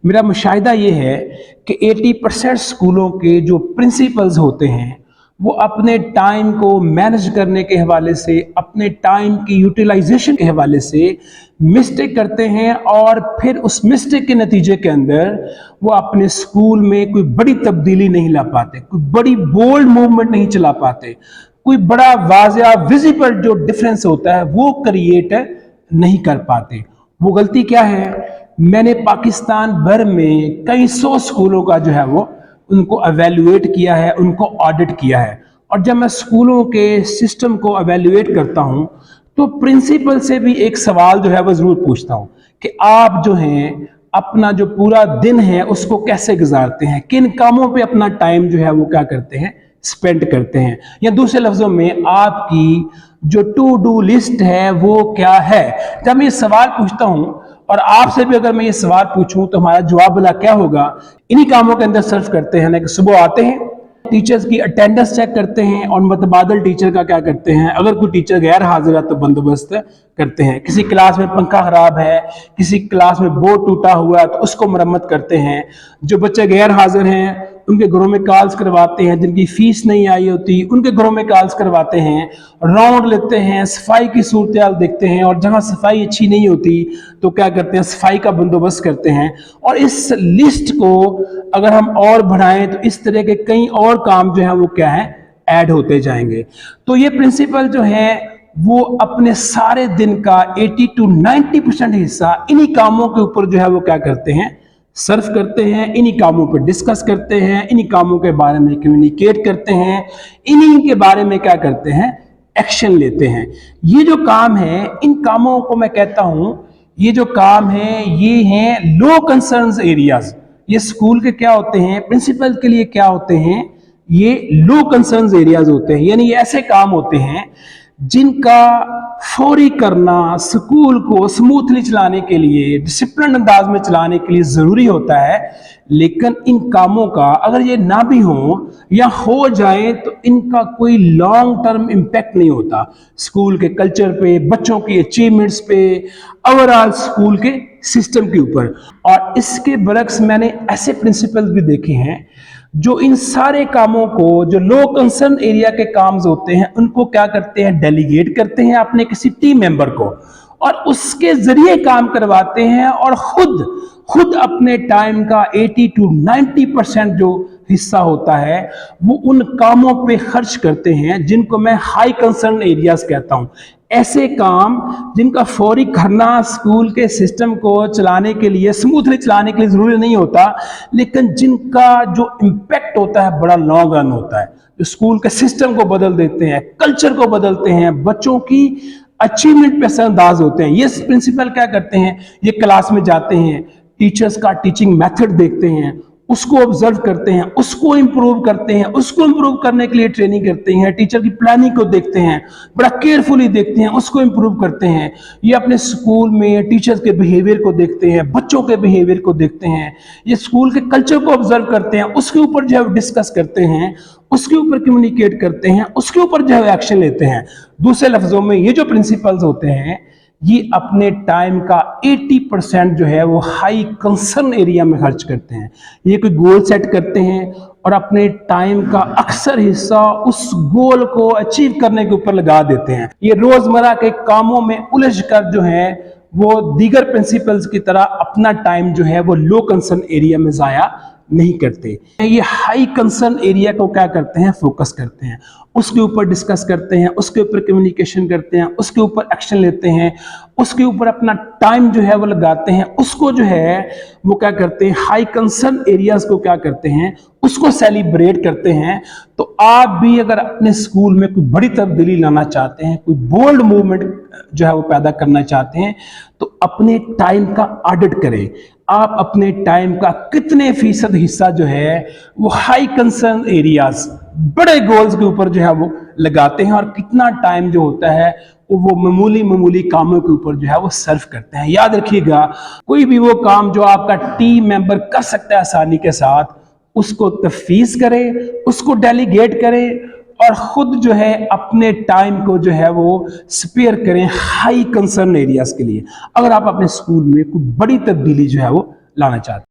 मेरा मुशाहिदा ये है कि 80% स्कूलों के जो प्रिंसिपल्स होते हैं वो अपने टाइम को मैनेज करने के हवाले से, अपने टाइम की यूटिलाइजेशन के हवाले से मिस्टेक करते हैं और फिर उस मिस्टेक के नतीजे के अंदर वो अपने स्कूल में कोई बड़ी तब्दीली नहीं ला पाते, कोई बड़ी बोल्ड मूवमेंट नहीं चला पाते, कोई बड़ा वाज़िया विजिबल जो डिफरेंस होता है वो क्रिएट नहीं कर पाते। वो गलती क्या है? मैंने पाकिस्तान भर में कई सौ स्कूलों का जो है वो उनको एवेल्युएट किया है, उनको ऑडिट किया है। और जब मैं स्कूलों के सिस्टम को एवेल्युएट करता हूं तो प्रिंसिपल से भी एक सवाल जो है वो ज़रूर पूछता हूं कि आप जो हैं अपना जो पूरा दिन है उसको कैसे गुजारते हैं, किन कामों पे अपना टाइम जो है वो क्या करते हैं, स्पेंड करते हैं, या दूसरे लफ्ज़ों में आपकी जो टू डू लिस्ट है वो क्या है। जब मैं ये सवाल पूछता हूं और आपसे भी अगर मैं ये सवाल पूछूं तो हमारा जवाब भला क्या होगा? इन्हीं कामों के अंदर सर्व करते हैं ना कि सुबह आते हैं, टीचर्स की अटेंडेंस चेक करते हैं और मुतबादल टीचर का क्या करते हैं, अगर कोई टीचर गैर हाजिर है तो बंदोबस्त करते हैं। किसी क्लास में पंखा खराब है, किसी क्लास में बोर्ड टूटा हुआ है तो उसको मरम्मत करते हैं। जो बच्चे गैर हाजिर हैं उनके घरों में कॉल्स करवाते हैं, जिनकी फीस नहीं आई होती उनके घरों में कॉल्स करवाते हैं, राउंड लेते हैं, सफाई की सूरत हाल देखते हैं और जहां सफाई अच्छी नहीं होती तो क्या करते हैं, सफाई का बंदोबस्त करते हैं। और इस लिस्ट को अगर हम और बढ़ाएं तो इस तरह के कई और काम जो है वो क्या है, ऐड होते जाएंगे। तो ये प्रिंसिपल जो है वो अपने सारे दिन का 80 to 90% हिस्सा इन्हीं कामों के ऊपर जो है वो क्या करते हैं, सर्व करते हैं, इन्हीं कामों पर डिस्कस करते हैं, इन्हीं कामों के बारे में कम्युनिकेट करते हैं, इन्हीं के बारे में क्या करते हैं, एक्शन लेते हैं। ये जो काम है, इन कामों को मैं कहता हूं, ये जो काम है ये हैं लो कंसर्न्स एरियाज। ये स्कूल के क्या होते हैं, प्रिंसिपल के लिए क्या होते हैं, ये लो कंसर्न्स एरियाज होते हैं। यानी ये ऐसे काम होते हैं जिनका फौरी करना स्कूल को स्मूथली चलाने के लिए, डिसिप्लिन अंदाज में चलाने के लिए ज़रूरी होता है। लेकिन इन कामों का अगर ये ना भी हो या हो जाए तो इनका कोई लॉन्ग टर्म इम्पैक्ट नहीं होता स्कूल के कल्चर पे, बच्चों की अचीवमेंट्स पे, ओवरऑल स्कूल के सिस्टम के ऊपर। और इसके बरक्स मैंने ऐसे प्रिंसिपल्स भी देखे हैं जो इन सारे कामों को, जो लो कंसर्न एरिया के काम्स होते हैं, उनको क्या करते हैं, डेलीगेट करते हैं अपने किसी टीम मेंबर को और उसके जरिए काम करवाते हैं और खुद अपने टाइम का 80 to 90% जो हिस्सा होता है वो उन कामों पे खर्च करते हैं जिनको मैं हाई कंसर्न एरियाज कहता हूं। ऐसे काम जिनका फौरी करना स्कूल के सिस्टम को चलाने के लिए, स्मूथली चलाने के लिए जरूरी नहीं होता, लेकिन जिनका जो इम्पैक्ट होता है बड़ा लॉन्ग रन होता है, जो स्कूल के सिस्टम को बदल देते हैं, कल्चर को बदलते हैं, बच्चों की अचीवमेंट पे असरअंदाज होते हैं। ये प्रिंसिपल क्या करते हैं, ये क्लास में जाते हैं, टीचर्स का टीचिंग मेथड देखते हैं, उसको ऑब्जर्व करते हैं, उसको इंप्रूव करते हैं, उसको इंप्रूव करने के लिए ट्रेनिंग करते हैं, टीचर की प्लानिंग को देखते हैं, बड़ा केयरफुली देखते हैं, उसको इंप्रूव करते हैं। ये अपने स्कूल में टीचर्स के बिहेवियर को देखते हैं, बच्चों के बिहेवियर को देखते हैं, ये स्कूल के कल्चर को ऑब्जर्व करते हैं, उसके ऊपर जो है डिस्कस करते हैं, उसके ऊपर कम्युनिकेट करते हैं, उसके ऊपर जो है एक्शन लेते हैं। दूसरे लफ्जों में ये जो प्रिंसिपल्स होते हैं ये अपने टाइम का 80% जो है वो हाई कंसर्न एरिया में खर्च करते हैं। ये कोई गोल सेट करते हैं और अपने टाइम का अक्सर हिस्सा उस गोल को अचीव करने के ऊपर लगा देते हैं। ये रोजमर्रा के कामों में उलझ कर जो है वो दीगर प्रिंसिपल्स की तरह अपना टाइम जो है वो लो कंसर्न एरिया में जाया नहीं करते। ये हाई कंसर्न एरिया को क्या करते हैं, फोकस करते हैं, उसके ऊपर डिस्कस करते हैं, उसके ऊपर कम्युनिकेशन करते हैं, उसके ऊपर एक्शन लेते हैं, उसके ऊपर अपना टाइम जो है वो लगाते हैं, उसको जो है वो क्या करते हैं, हाई कंसर्न एरियाज को क्या करते हैं, उसको सेलिब्रेट करते हैं। तो आप भी अगर अपने स्कूल में कोई बड़ी तब्दीली लाना चाहते हैं, कोई बोल्ड मूवमेंट जो है वो पैदा करना चाहते हैं तो अपने टाइम का ऑडिट करें। आप अपने टाइम का कितने फीसद हिस्सा जो है वो हाई कंसर्न एरियाज, बड़े गोल्स के ऊपर जो है वो लगाते हैं और कितना टाइम जो होता है वो मामूली कामों के ऊपर जो है वो सर्व करते हैं। याद रखिएगा, कोई भी वो काम जो आपका टीम मेंबर कर सकता है आसानी के साथ, उसको तफवीज़ करें, उसको डेलीगेट करें और खुद जो है अपने टाइम को जो है वो स्पेयर करें हाई कंसर्न एरियाज के लिए, अगर आप अपने स्कूल में कोई बड़ी तब्दीली जो है वो लाना चाहते हैं।